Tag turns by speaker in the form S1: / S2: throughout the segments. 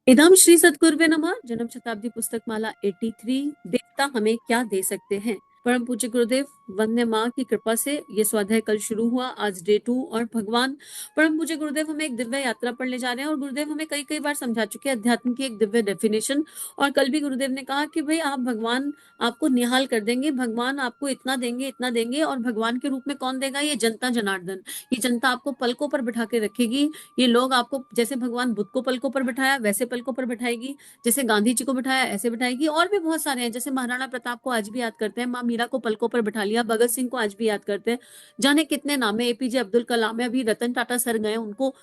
S1: इदम श्री सद्गुरुवे नमः। जन्म शताब्दी पुस्तक माला 83। देवता हमें क्या दे सकते हैं। परम पूज्य गुरुदेव वंदे माँ की कृपा से ये स्वाध्याय कल शुरू हुआ, आज डे 2। और भगवान परम पूज्य गुरुदेव हमें एक दिव्य यात्रा पर ले जा रहे हैं। और गुरुदेव हमें कई कई बार समझा चुके हैं अध्यात्म की एक दिव्य डेफिनेशन। और कल भी गुरुदेव ने कहा कि भाई आप भगवान आपको निहाल कर देंगे, भगवान आपको इतना देंगे इतना देंगे। और भगवान के रूप में कौन देगा? ये जनता जनार्दन। ये जनता आपको पलकों पर बिठा के रखेगी। ये लोग आपको जैसे भगवान बुद्ध को पलकों पर बिठाया वैसे पलकों पर बिठाएगी, जैसे गांधी जी को बिठाया ऐसे बिठाएगी। और भी बहुत सारे हैं, जैसे महाराणा प्रताप को आज भी याद करते हैं, माँ मीरा को पलकों पर बिठा लिया, भगत सिंह को आज भी याद करते हैं। जाने कितने नाम है, एपीजे अब्दुल कलाम है, अभी रतन टाटा सर गए उनको।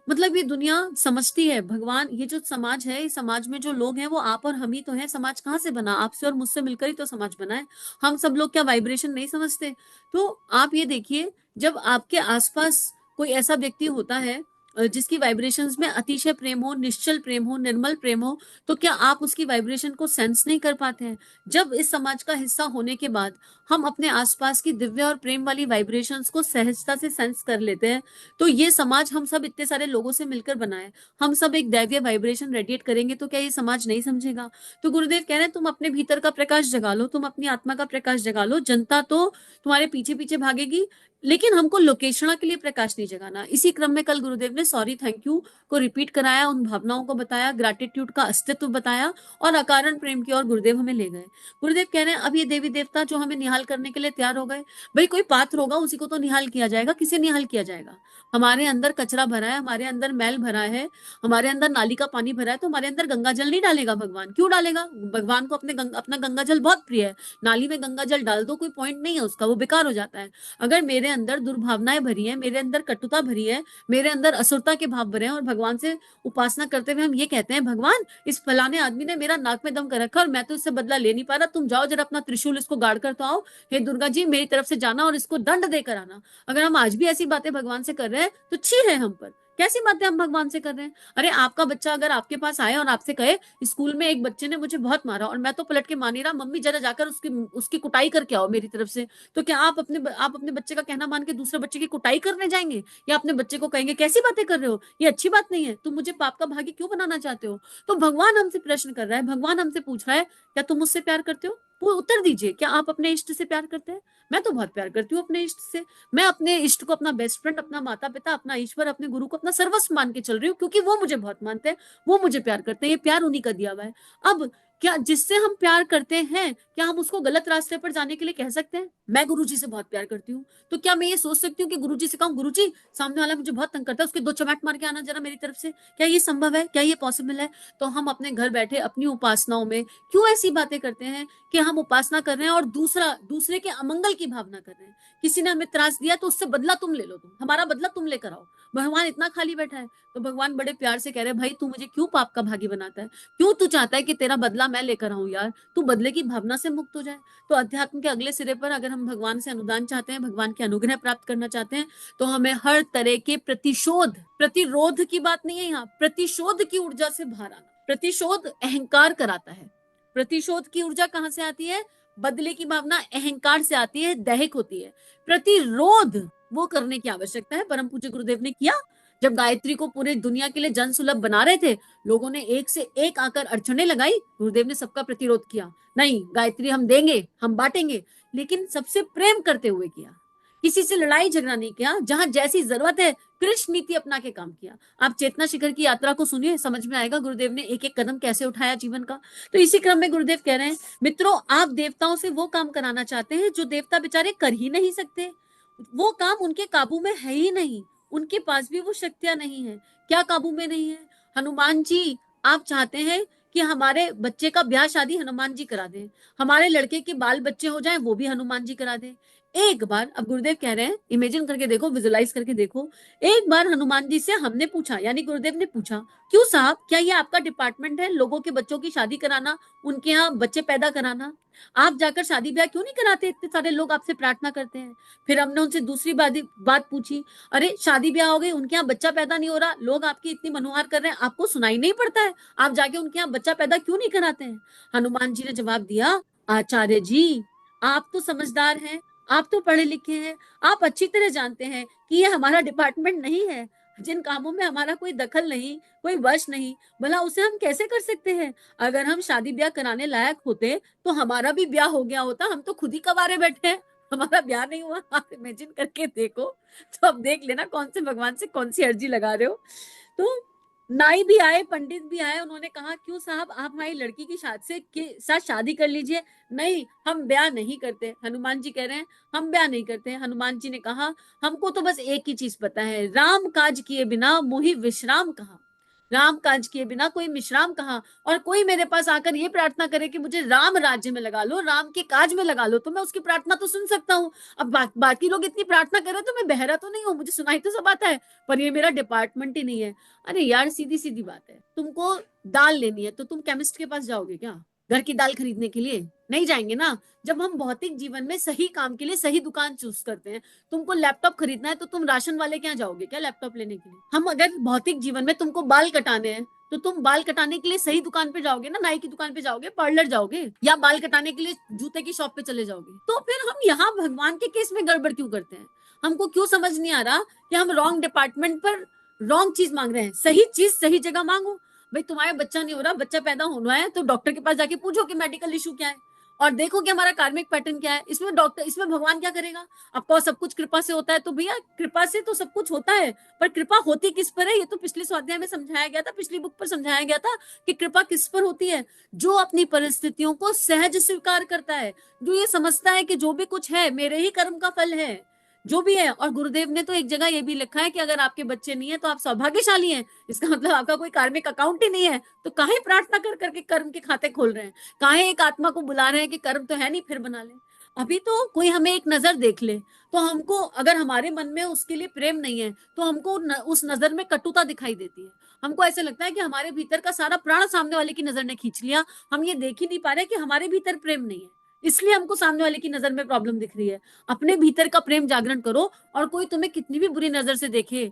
S1: मतलब ये दुनिया समझती है भगवान। ये जो समाज है, इस समाज में जो लोग हैं वो आप और हम ही तो हैं। समाज कहाँ से बना? आपसे और मुझसे मिलकर ही तो समाज बना है। हम सब लोग क्या वाइब्रेशन नहीं समझते? तो आप ये देखिए, जब आपके आसपास कोई ऐसा व्यक्ति होता है जिसकी वाइब्रेशंस में अतिशय प्रेम हो, निश्चल प्रेम हो, निर्मल प्रेम हो, तो क्या आप उसकी वाइब्रेशन को सेंस नहीं कर पाते हैं? जब इस समाज का हिस्सा होने के बाद हम अपने आसपास की दिव्य और प्रेम वाली वाइब्रेशंस को सहजता से सेंस कर लेते हैं, तो ये समाज हम सब इतने सारे लोगों से मिलकर बना है। हम सब एक दैवीय वाइब्रेशन रेडिएट करेंगे तो क्या ये समाज नहीं समझेगा? तो गुरुदेव कह रहे हैं तुम अपने भीतर का प्रकाश जगा लो, तुम अपनी आत्मा का प्रकाश जगा लो। जनता तो तुम्हारे पीछे पीछे भागेगी, लेकिन हमको लोकेशना के लिए प्रकाश नहीं जगाना। इसी क्रम में कल गुरुदेव ने सॉरी थैंक यू को रिपीट कराया, उन भावनाओं को बताया, ग्रैटिट्यूड का अस्तित्व बताया, और अकारण प्रेम की ओर गुरुदेव हमें ले गए। गुरुदेव कह रहे हैं अब ये देवी देवता जो हमें निहाल करने के लिए तैयार हो गए, भाई कोई पात्र होगा उसी को तो निहाल किया जाएगा। किसे निहाल किया जाएगा? हमारे अंदर कचरा भरा है, हमारे अंदर मैल भरा है, हमारे अंदर नाली का पानी भरा है, तो हमारे अंदर गंगा जल नहीं डालेगा भगवान? क्यों डालेगा? भगवान को अपना गंगा जल बहुत प्रिय है। नाली में गंगा जल डाल दो, कोई पॉइंट नहीं है उसका, वो बेकार हो जाता है। अगर मेरे अंदर दुर्भावनाएं भरी है, मेरे अंदर कटुता भरी है, मेरे अंदर असुरता के भाव भरे हैं, और भगवान से उपासना करते हुए हम ये कहते हैं भगवान इस फलाने आदमी ने मेरा नाक में दम कर रखा और मैं तो इससे बदला ले नहीं पा रहा, तुम जाओ जरा अपना त्रिशूल इसको गाड़ कर तो आओ। हे दुर्गा जी मेरी तरफ से जाना और इसको दंड देकर आना। अगर हम आज भी ऐसी बातें भगवान से कर रहे हैं तो छी है हम पर। कैसी बातें हम भगवान से कर रहे हैं? अरे आपका बच्चा अगर आपके पास आए और आपसे कहे स्कूल में एक बच्चे ने मुझे बहुत मारा और मैं तो पलट के मान नहीं रहा, मम्मी जरा जाकर उसकी उसकी कुटाई करके आओ मेरी तरफ से, तो क्या आप अपने बच्चे का कहना मान के दूसरे बच्चे की कुटाई करने जाएंगे? या अपने बच्चे को कहेंगे कैसी बातें कर रहे हो, ये अच्छी बात नहीं है, तुम मुझे पाप का भागी क्यों बनाना चाहते हो? तो भगवान हमसे प्रश्न कर रहा है, भगवान हमसे पूछ रहा है क्या तुम मुझसे प्यार करते हो? वो उत्तर दीजिए, क्या आप अपने इष्ट से प्यार करते हैं? मैं तो बहुत प्यार करती हूँ अपने इष्ट से। मैं अपने इष्ट को अपना बेस्ट फ्रेंड, अपना माता पिता, अपना ईश्वर, अपने गुरु को अपना सर्वस्व मान के चल रही हूँ, क्योंकि वो मुझे बहुत मानते हैं, वो मुझे प्यार करते हैं। ये प्यार उन्हीं का दिया हुआ है। अब क्या जिससे हम प्यार करते हैं, क्या हम उसको गलत रास्ते पर जाने के लिए कह सकते हैं? मैं गुरुजी से बहुत प्यार करती हूँ, तो क्या मैं ये सोच सकती हूँ कि गुरुजी से कहूँ गुरुजी सामने वाला मुझे बहुत तंग करता है, उसके दो चमाट मार के आना जरा मेरी तरफ से? क्या ये संभव है? क्या ये पॉसिबल है? तो हम अपने घर बैठे अपनी उपासनाओं में क्यों ऐसी बातें करते हैं कि हम उपासना कर रहे हैं और दूसरे के अमंगल की भावना कर रहे हैं? किसी ने हमें त्रास दिया तो उससे बदला तुम ले लो, तुम हमारा बदला तुम लेकर आओ। भगवान इतना खाली बैठा है, तो भगवान बड़े प्यार से कह रहे हैं भाई तू मुझे क्यों पाप का भागी बनाता है? क्यों तू चाहता है कि तेरा बदला मैं लेकर आऊं? यार तू बदले की भावना से मुक्त हो जाए। तो अध्यात्म के अगले सिरे पर अगर हम भगवान से अनुदान चाहते हैं, भगवान के अनुग्रह प्राप्त करना चाहते हैं, तो हमें हर तरह के प्रतिशोध, प्रतिरोध की बात नहीं है यहाँ, प्रतिशोध की ऊर्जा से बाहर आना। प्रतिशोध अहंकार कराता है। प्रतिशोध की ऊर्जा कहां से आती है? बदले की भावना अहंकार से आती है, दैहिक होती है। प्रतिरोध वो करने की आवश्यकता है। परम पूज्य गुरुदेव ने किया। जब गायत्री को पूरे दुनिया के लिए जन सुलभ बना रहे थे, लोगों ने एक से एक आकर अड़चने लगाई, गुरुदेव ने सबका प्रतिरोध किया। नहीं, गायत्री हम देंगे, हम बांटेंगे, लेकिन सबसे प्रेम करते हुए किया। किसी से लड़ाई झगड़ा नहीं किया, जहां जैसी जरूरत है कृष्ण नीति अपना के काम किया। आप चेतना शिखर की यात्रा को सुनिए, समझ में आएगा गुरुदेव ने एक एक कदम कैसे उठाया जीवन का। तो इसी क्रम में गुरुदेव कह रहे हैं मित्रों, आप देवताओं से वो काम कराना चाहते हैं जो देवता बेचारे कर ही नहीं सकते। वो काम उनके काबू में है ही नहीं, उनके पास भी वो शक्तियां नहीं है। क्या काबू में नहीं है? हनुमान जी, आप चाहते हैं कि हमारे बच्चे का ब्याह शादी हनुमान जी करा दें, हमारे लड़के के बाल बच्चे हो जाएं वो भी हनुमान जी करा दें। एक बार, अब गुरुदेव कह रहे हैं इमेजिन करके देखो, विजुलाइज करके देखो, एक बार हनुमान जी से हमने पूछा, यानी गुरुदेव ने पूछा, क्यों साहब, क्या ये आपका डिपार्टमेंट है लोगों के बच्चों की शादी कराना, उनके यहाँ बच्चे पैदा कराना? आप जाकर शादी ब्याह क्यों नहीं कराते? इतने सारे लोग आपसे प्रार्थना करते हैं। फिर हमने उनसे दूसरी बात पूछी, अरे शादी ब्याह हो गई, उनके यहाँ बच्चा पैदा नहीं हो रहा, लोग आपकी इतनी मनोहार कर रहे हैं, आपको सुनाई नहीं पड़ता है? आप जाके उनके यहाँ बच्चा पैदा क्यों नहीं कराते हैं? हनुमान जी ने जवाब दिया, आचार्य जी आप तो समझदार हैं, आप तो पढ़े लिखे हैं, आप अच्छी तरह जानते हैं कि ये हमारा डिपार्टमेंट नहीं है। जिन कामों में हमारा कोई दखल नहीं, कोई वश नहीं, भला उसे हम कैसे कर सकते हैं? अगर हम शादी ब्याह कराने लायक होते तो हमारा भी ब्याह हो गया होता। हम तो खुद ही कवारे बैठे हैं, हमारा ब्याह नहीं हुआ। आप इमेजिन करके देखो। तो अब देख लेना कौन से भगवान से कौन सी अर्जी लगा रहे हो। तो नाई भी आए, पंडित भी आए, उन्होंने कहा क्यों साहब आप हमारी लड़की की साथ शादी कर लीजिए। नहीं, हम ब्याह नहीं करते। हनुमान जी कह रहे हैं हम ब्याह नहीं करते। हनुमान जी ने कहा हमको तो बस एक ही चीज पता है, राम काज किए बिना मोहि विश्राम कहा। राम काज किए बिना कोई विश्राम कहा। और कोई मेरे पास आकर ये प्रार्थना करे कि मुझे राम राज्य में लगा लो, राम के काज में लगा लो, तो मैं उसकी प्रार्थना तो सुन सकता हूँ। अब बाकी लोग इतनी प्रार्थना कर रहे हैं तो मैं बहरा तो नहीं हूँ, मुझे सुनाई तो सब आता है, पर ये मेरा डिपार्टमेंट ही नहीं है। अरे यार सीधी सीधी बात है, तुमको दाल लेनी है तो तुम केमिस्ट के पास जाओगे क्या घर की दाल खरीदने के लिए? नहीं जाएंगे ना। जब हम भौतिक जीवन में सही काम के लिए सही दुकान चूज करते हैं, तुमको लैपटॉप खरीदना है तो तुम राशन वाले के यहाँ जाओगे क्या लैपटॉप लेने के लिए? हम अगर भौतिक जीवन में तुमको बाल कटाने हैं तो तुम बाल कटाने के लिए सही दुकान पे जाओगे ना, नाई की दुकान पे जाओगे, पार्लर जाओगे, या बाल कटाने के लिए जूते की शॉप पे चले जाओगे। तो फिर हम यहाँ भगवान के केस में गड़बड़ क्यों करते हैं? हमको क्यों समझ नहीं आ रहा कि हम रॉन्ग डिपार्टमेंट पर रॉन्ग चीज मांग रहे हैं। सही चीज सही जगह मांगो। भाई तुम्हारा बच्चा नहीं हो रहा, बच्चा पैदा होना है तो डॉक्टर के पास जाके पूछो कि मेडिकल इशू क्या है, और देखो कि हमारा कार्मिक पैटर्न क्या है। इसमें डॉक्टर, इसमें भगवान क्या करेगा? आपको सब कुछ कृपा से होता है, तो भैया कृपा से तो सब कुछ होता है, पर कृपा होती किस पर है? ये तो पिछले स्वाध्याय में समझाया गया था, पिछली बुक पर समझाया गया था कि कृपा किस पर होती है। जो अपनी परिस्थितियों को सहज स्वीकार करता है, जो ये समझता है कि जो भी कुछ है मेरे ही कर्म का फल है, जो भी है। और गुरुदेव ने तो एक जगह ये भी लिखा है कि अगर आपके बच्चे नहीं है तो आप सौभाग्यशाली हैं। इसका मतलब आपका कोई कार्मिक अकाउंट ही नहीं है, तो काहे प्रार्थना कर करके कर्म के खाते खोल रहे हैं? काहे एक आत्मा को बुला रहे हैं कि कर्म तो है नहीं फिर बना ले? अभी तो कोई हमें एक नजर देख ले तो हमको, अगर हमारे मन में उसके लिए प्रेम नहीं है तो हमको उस नजर में कटुता दिखाई देती है। हमको ऐसा लगता है कि हमारे भीतर का सारा प्राण सामने वाले की नजर ने खींच लिया। हम ये देख ही नहीं पा रहे कि हमारे भीतर प्रेम नहीं है, इसलिए हमको सामने वाले की नजर में प्रॉब्लम दिख रही है। अपने भीतर का प्रेम जागरण करो, और कोई तुम्हें कितनी भी बुरी नजर से देखे,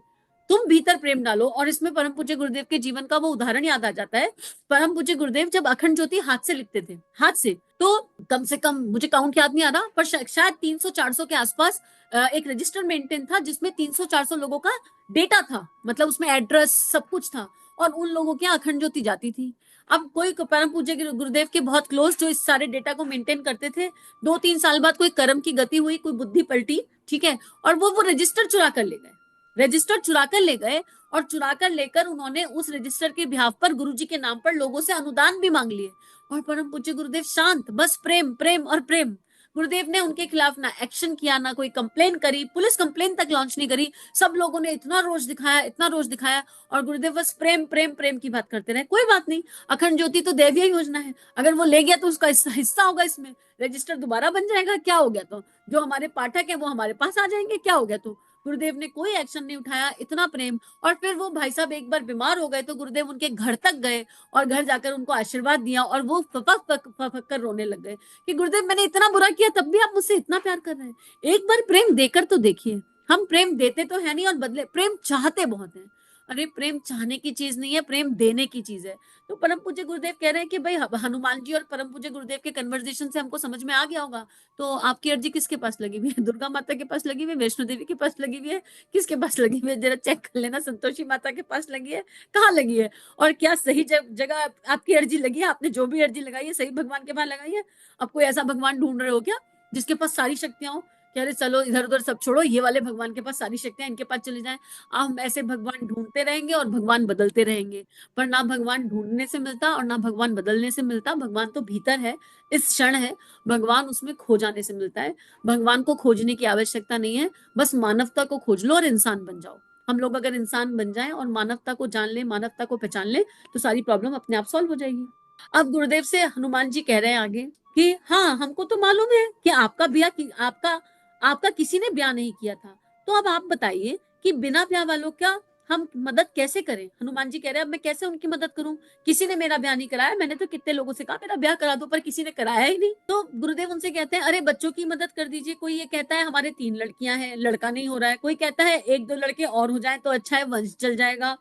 S1: तुम भीतर प्रेम डालो। और इसमें परम पूज्य गुरुदेव के जीवन का वो उदाहरण याद आ जाता है। परम पूज्य गुरुदेव जब अखंड ज्योति हाथ से लिखते थे, हाथ से, तो कम से कम मुझे काउंट याद नहीं आ रहा, पर शायद 300-400 के आसपास एक रजिस्टर मेंटेन था जिसमें 300-400 लोगों का डेटा था, मतलब उसमें एड्रेस सब कुछ था, और उन लोगों के यहाँ अखंड ज्योति जाती थी। अब कोई परम पूज्य गुरुदेव के बहुत क्लोज जो इस सारे डेटा को मेंटेन करते थे, 2-3 साल बाद कोई कर्म की गति हुई, कोई बुद्धि पलटी, ठीक है, और वो रजिस्टर चुरा कर ले गए, रजिस्टर चुरा कर ले गए। और चुरा कर लेकर उन्होंने उस रजिस्टर के बिहाफ पर गुरुजी के नाम पर लोगों से अनुदान भी मांग लिए। और परम पूज्य गुरुदेव शांत, बस प्रेम प्रेम और प्रेम। गुरुदेव ने उनके खिलाफ ना एक्शन किया, ना कोई कंप्लेन करी, पुलिस कंप्लेन तक लॉन्च नहीं करी। सब लोगों ने इतना रोष दिखाया, इतना रोष दिखाया, और गुरुदेव बस प्रेम प्रेम प्रेम की बात करते रहे। कोई बात नहीं, अखंड ज्योति तो दैवीय योजना है, अगर वो ले गया तो उसका हिस्सा होगा इसमें, रजिस्टर दोबारा बन जाएगा, क्या हो गया? तो जो हमारे पाठक है वो हमारे पास आ जाएंगे, क्या हो गया? तो गुरुदेव ने कोई एक्शन नहीं उठाया, इतना प्रेम। और फिर वो भाई साहब एक बार बीमार हो गए तो गुरुदेव उनके घर तक गए और घर जाकर उनको आशीर्वाद दिया, और वो फपक फपक कर रोने लग गए कि गुरुदेव मैंने इतना बुरा किया तब भी आप मुझसे इतना प्यार कर रहे हैं, एक बार प्रेम देकर तो देखिए। हम प्रेम देते तो है नहीं और बदले प्रेम चाहते बहुत है। अरे प्रेम चाहने की चीज नहीं है, प्रेम देने की चीज है। तो परम पूज्य गुरुदेव कह रहे हैं कि भाई हनुमान जी और परम पूज्य गुरुदेव के कन्वर्सेशन से हमको समझ में आ गया होगा, तो आपकी अर्जी किसके पास लगी हुई है? दुर्गा माता के पास लगी हुई है, वैष्णो देवी के पास लगी हुई है, किसके पास लगी हुई है? जरा चेक कर लेना, संतोषी माता के पास लगी है, कहाँ लगी है? और क्या सही जगह आपकी अर्जी लगी है? आपने जो भी अर्जी लगाई है सही भगवान के पास लगाई है? अब कोई ऐसा भगवान ढूंढ रहे हो क्या जिसके पास सारी शक्तियां हो? कह रहे चलो इधर उधर सब छोड़ो, ये वाले भगवान के पास सारी शक्तियां, इनके पास चले जाएं। हम ऐसे भगवान ढूंढते रहेंगे और भगवान बदलते रहेंगे, पर ना भगवान ढूंढने से मिलता और ना भगवान बदलने से मिलता। भगवान तो भीतर है, इस क्षण है, भगवान उसमें खो जाने से मिलता है। भगवान को खोजने की आवश्यकता नहीं है, बस मानवता को खोज लो और इंसान बन जाओ। हम लोग अगर इंसान बन जाएं और मानवता को जान ले, मानवता को पहचान ले, तो सारी प्रॉब्लम अपने आप सॉल्व हो जाएगी। अब गुरुदेव से हनुमान जी कह रहे हैं आगे कि हाँ हमको तो मालूम है कि आपका आपका किसी ने ब्याह नहीं किया था, तो अब आप बताइए कि बिना ब्याह वालों का हम मदद कैसे करें? हनुमान जी कह रहे हैं अब मैं कैसे उनकी मदद करूं? किसी ने मेरा ब्याह नहीं कराया, मैंने तो कितने लोगों से कहा मेरा ब्याह करा दो, पर किसी ने कराया ही नहीं। तो गुरुदेव उनसे कहते हैं अरे बच्चों की मदद कर दीजिए। कोई ये कहता है हमारे 3 लड़कियां हैं, लड़का नहीं हो रहा है। कोई कहता है 1-2 लड़के और हो जाए तो अच्छा है, वंश चल जाएगा,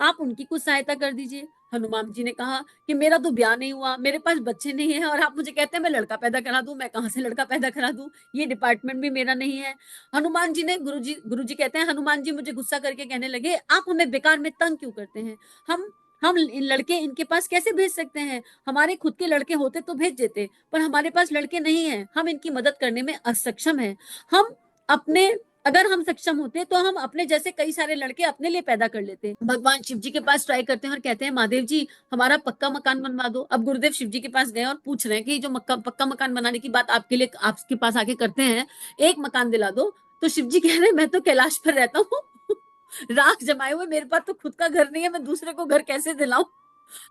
S1: आप उनकी कुछ सहायता कर दीजिए। हनुमान जी ने कहा कि मेरा तो ब्याह नहीं हुआ, मेरे पास बच्चे नहीं है, और आप मुझे कहते हैं मैं लड़का पैदा करा दूं। मैं कहां से लड़का पैदा करा दूं, ये डिपार्टमेंट भी मेरा नहीं है। हनुमान जी ने गुरुजी कहते हैं, हनुमान जी मुझे गुस्सा करके कहने लगे, आप हमें बेकार में तंग क्यों करते हैं? हम हम लड़के इनके पास कैसे भेज सकते हैं? हमारे खुद के लड़के होते तो भेज देते, पर हमारे पास लड़के नहीं है, हम इनकी मदद करने में असक्षम है। हम अपने अगर हम सक्षम होते तो हम अपने जैसे कई सारे लड़के अपने लिए पैदा कर लेते। भगवान शिव जी के पास ट्राई करते हैं और कहते हैं, महादेव जी हमारा पक्का मकान बनवा दो। अब गुरुदेव शिव जी के पास गए और पूछ रहे हैं कि जो पक्का मकान बनाने की बात आपके पास आके करते हैं, एक मकान दिला दो। तो शिव जी कह रहे हैं, मैं तो कैलाश पर रहता हूँ राख जमाए हुए, मेरे पास तो खुद का घर नहीं है, मैं दूसरे को घर कैसे दिलाऊं?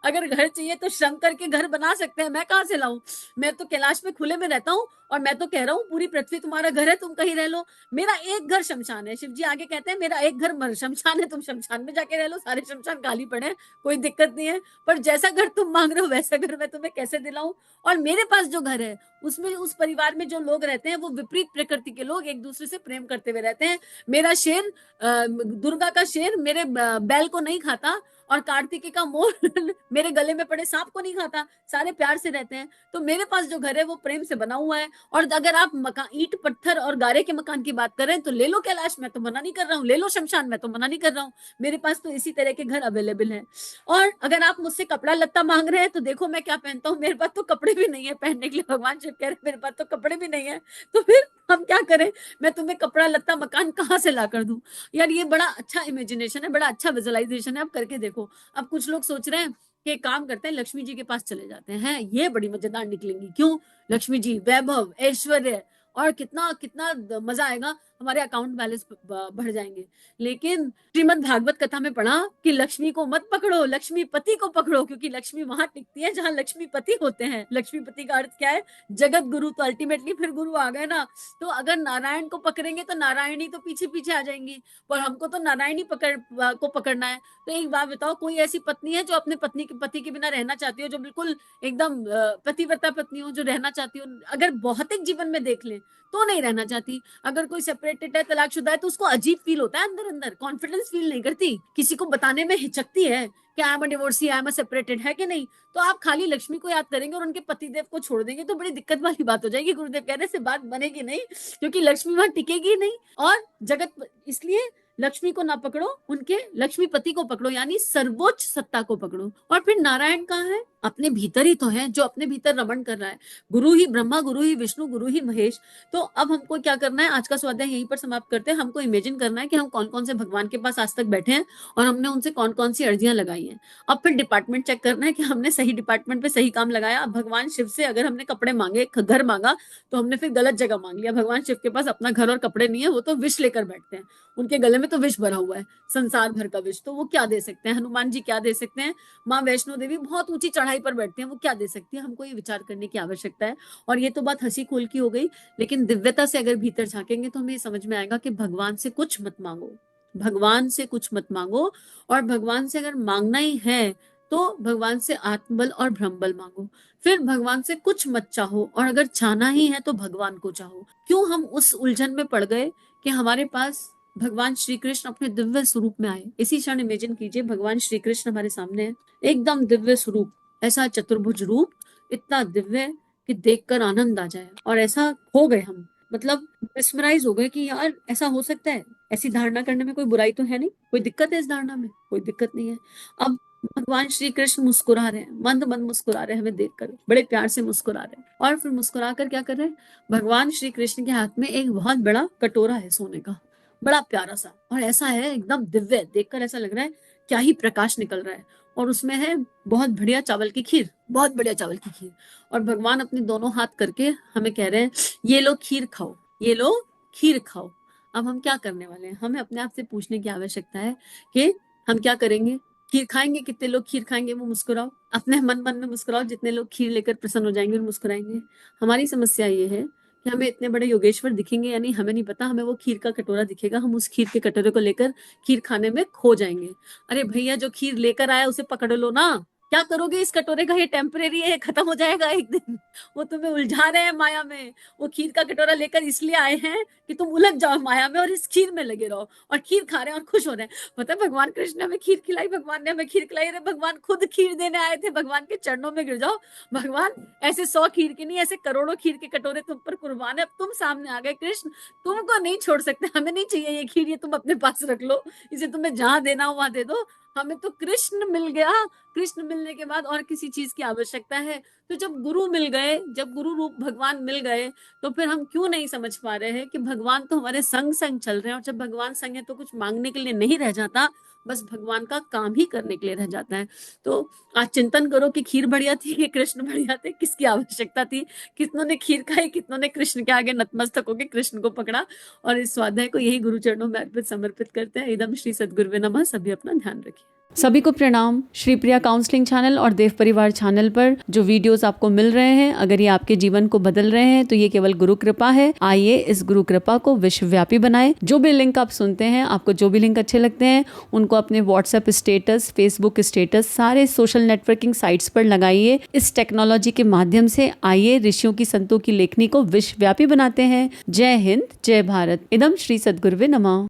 S1: अगर घर चाहिए तो श्रम करके घर बना सकते हैं, मैं कहां से लाऊं? मैं तो कैलाश में खुले में रहता हूँ, और मैं तो कह रहा हूँ पूरी पृथ्वी तुम्हारा घर है, तुम कहीं रह लो। मेरा एक घर शमशान है। शिव जी आगे कहते हैं, मेरा एक घर शमशान है, तुम शमशान में जाके रह लो, सारे शमशान खाली पड़े हैं, कोई दिक्कत नहीं है। पर जैसा घर तुम मांग रहे हो वैसा घर मैं तुम्हें कैसे दिलाऊं? और मेरे पास जो घर है उसमें उस परिवार में जो लोग रहते हैं वो विपरीत प्रकृति के लोग, एक दूसरे से प्रेम करते हुए रहते हैं। मेरा शेर दुर्गा का शेर मेरे बैल को नहीं खाता, और कार्तिकी का मोर मेरे गले में पड़े सांप को नहीं खाता, सारे प्यार से रहते हैं। तो मेरे पास जो घर है वो प्रेम से बना हुआ है। और अगर आप मकान ईंट पत्थर और गारे के मकान की बात करें तो ले लो कैलाश, मैं तो मना नहीं कर रहा हूँ, ले लो शमशान, मैं तो मना नहीं कर रहा हूँ। मेरे पास तो इसी तरह के घर अवेलेबल है। और अगर आप मुझसे कपड़ा लत्ता मांग रहे हैं तो देखो मैं क्या पहनता हूँ, मेरे पास तो कपड़े भी नहीं है पहनने के लिए। भगवान शिव कह रहे मेरे पास तो कपड़े भी नहीं है, तो फिर हम क्या करें? मैं तुम्हें कपड़ा लत्ता मकान कहाँ से ला कर दूं? यार ये बड़ा अच्छा इमेजिनेशन है, बड़ा अच्छा विजुअलाइजेशन है, आप करके देखो। अब कुछ लोग सोच रहे हैं कि काम करते हैं, लक्ष्मी जी के पास चले जाते हैं, ये बड़ी मजेदार निकलेंगी। क्यों? लक्ष्मी जी वैभव ऐश्वर्य, और कितना कितना मजा आएगा, हमारे अकाउंट बैलेंस बढ़ जाएंगे। लेकिन श्रीमद् भागवत कथा में पढ़ा कि लक्ष्मी को मत पकड़ो, लक्ष्मी पति को पकड़ो, क्योंकि लक्ष्मी वहां टिकती है जहां लक्ष्मी पति होते हैं। लक्ष्मी पति का अर्थ क्या है? जगत गुरु। तो अल्टीमेटली फिर गुरु आ गए ना। तो अगर नारायण को पकड़ेंगे तो नारायणी तो पीछे पीछे आ जाएंगी, पर हमको तो नारायणी को पकड़ना है। तो एक बात बताओ, कोई ऐसी पत्नी है जो अपने पति के बिना रहना चाहती हो, जो बिल्कुल एकदम पतिव्रता पत्नी हो, जो रहना चाहती हो? अगर भौतिक जीवन में देख ले तो नहीं रहना चाहती। अगर कोई सेपरेटेड है, तलाकशुदा है, तो उसको अजीब फील होता है अंदर अंदर, कॉन्फिडेंस फील नहीं करती, किसी को बताने में हिचकती है कि I am a divorcee, I am a separated, है कि नहीं? तो आप खाली लक्ष्मी को याद करेंगे और उनके पतिदेव को छोड़ देंगे तो बड़ी दिक्कत वाली बात हो जाएगी। गुरुदेव कह रहे से बात बनेगी नहीं, क्योंकि लक्ष्मी वहां टिकेगी नहीं। और जगत इसलिए लक्ष्मी को ना पकड़ो, उनके लक्ष्मीपति को पकड़ो, यानी सर्वोच्च सत्ता को पकड़ो। और फिर नारायण कहाँ है? अपने भीतर ही तो है, जो अपने भीतर रमण कर रहा है। गुरु ही ब्रह्मा, गुरु ही विष्णु, गुरु ही महेश। तो अब हमको क्या करना है? आज का स्वाध्याय यहीं पर समाप्त करते हैं। हमको इमेजिन करना है कि हम कौन कौन से भगवान के पास आज तक बैठे हैं और हमने उनसे कौन कौन सी अर्जियां लगाई हैं। अब फिर डिपार्टमेंट चेक करना है कि हमने सही डिपार्टमेंट पे सही काम लगाया। अब भगवान शिव से अगर हमने कपड़े मांगे, घर मांगा, तो हमने फिर गलत जगह मांग लिया। भगवान शिव के पास अपना घर और कपड़े नहीं है, वो तो विष लेकर बैठते हैं। उनके गले में तो विष भरा हुआ है, संसार भर का विष। तो वो क्या दे सकते हैं? हनुमान जी क्या दे सकते हैं? माँ वैष्णो देवी बहुत ऊंची चढ़ाई पर बैठते हैं, वो क्या दे सकती है? हमको ये विचार करने की आवश्यकता है। और ये तो बात हंसी खोल की हो गई, लेकिन दिव्यता से अगर भीतर झांकेंगे तो हमें समझ में आएगा कि भगवान से कुछ मत मांगो, भगवान से कुछ मत मांगो। और भगवान से अगर मांगना ही है तो भगवान से आत्मबल और ब्रह्मबल मांगो। फिर भगवान से कुछ मत चाहो, और अगर चाहना ही है तो भगवान को चाहो। क्यों हम उस उलझन में पड़ गए कि हमारे पास भगवान श्री कृष्ण अपने दिव्य स्वरूप में आए? इसी क्षण इमेजिन कीजिए, भगवान श्री कृष्ण हमारे सामने है, एकदम दिव्य स्वरूप, ऐसा चतुर्भुज रूप, इतना दिव्य कि देखकर आनंद आ जाए। और ऐसा हो गए हम, मतलब मिसमराइज हो गए कि यार ऐसा हो सकता है। ऐसी धारणा करने में कोई बुराई तो है नहीं, कोई दिक्कत है इस धारणा में? कोई दिक्कत नहीं है। अब भगवान श्री कृष्ण मुस्कुरा रहे हैं, मंद मंद मुस्कुरा रहे हैं, हमें देखकर बड़े प्यार से मुस्कुरा रहे हैं। और फिर मुस्कुरा कर क्या कर रहे हैं? भगवान श्री कृष्ण के हाथ में एक बहुत बड़ा कटोरा है सोने का, बड़ा प्यारा सा, और ऐसा है एकदम दिव्य, देखकर ऐसा लग रहा है क्या ही प्रकाश निकल रहा है। और उसमें है बहुत बढ़िया चावल की खीर, बहुत बढ़िया चावल की खीर। और भगवान अपने दोनों हाथ करके हमें कह रहे हैं, ये लो खीर खाओ, ये लो खीर खाओ। अब हम क्या करने वाले हैं? हमें अपने आप से पूछने की आवश्यकता है कि हम क्या करेंगे? खीर खाएंगे? कितने लोग खीर खाएंगे? वो मुस्कुराओ, अपने मन मन में मुस्कुराओ, जितने लोग खीर लेकर प्रसन्न हो जाएंगे और मुस्कुराएंगे। हमारी समस्या ये है कि हमें इतने बड़े योगेश्वर दिखेंगे या नहीं हमें नहीं पता, हमें वो खीर का कटोरा दिखेगा, हम उस खीर के कटोरे को लेकर खीर खाने में खो जाएंगे। अरे भैया, जो खीर लेकर आया उसे पकड़ लो ना, क्या करोगे इस कटोरे का, ये टेम्परेरी है, खत्म हो जाएगा एक दिन। वो तुम्हें उलझा रहे हैं माया में। वो खीर का कटोरा लेकर इसलिए आए हैं कि तुम उलझ जाओ माया में और इस खीर में लगे रहो, और खीर खा रहे हैं और खुश हो रहे हैं। पता है भगवान कृष्ण ने हमें खीर खिलाई, भगवान ने हमें खीर खिलाई। अरे भगवान खुद खीर देने आए थे, भगवान के चरणों में गिर जाओ। भगवान ऐसे 100 खीर के नहीं, ऐसे करोड़ों खीर के कटोरे तुम पर कुर्बान है। अब तुम सामने आ गए कृष्ण, तुमको नहीं छोड़ सकते। हमें नहीं चाहिए ये खीर, ये तुम अपने पास रख लो, इसे तुम्हें जहां देना हो वहां दे दो। हमें तो कृष्ण मिल गया। कृष्ण मिलने के बाद और किसी चीज की आवश्यकता है? तो जब गुरु मिल गए, जब गुरु रूप भगवान मिल गए, तो फिर हम क्यों नहीं समझ पा रहे हैं कि भगवान तो हमारे संग संग चल रहे हैं। और जब भगवान संग है तो कुछ मांगने के लिए नहीं रह जाता, बस भगवान का काम ही करने के लिए रह जाता है। तो आज चिंतन करो कि खीर बढ़िया थी कि कृष्ण बढ़िया थे, किसकी आवश्यकता थी। कितनों ने खीर खाई, कितनों ने कृष्ण के आगे नतमस्तक होकर कृष्ण को पकड़ा। और इस स्वाध्याय को यही गुरु चरणों में अर्पित समर्पित करते हैं। इदम श्री सद्गुरुवे नमः। सभी अपना ध्यान रखिए।
S2: सभी को प्रणाम। श्री प्रिया काउंसलिंग चैनल और देव परिवार चैनल पर जो वीडियोस आपको मिल रहे हैं, अगर ये आपके जीवन को बदल रहे हैं तो ये केवल गुरु कृपा है। आइए इस गुरु कृपा को विश्वव्यापी बनाएं। जो भी लिंक आप सुनते हैं, आपको जो भी लिंक अच्छे लगते हैं, उनको अपने व्हाट्सएप स्टेटस, फेसबुक स्टेटस, सारे सोशल नेटवर्किंग साइट्स पर लगाइए। इस टेक्नोलॉजी के माध्यम से आइए ऋषियों की, संतों की लेखनी को विश्वव्यापी बनाते हैं। जय हिंद, जय भारत। इदम श्री सद्गुरुवे नमः।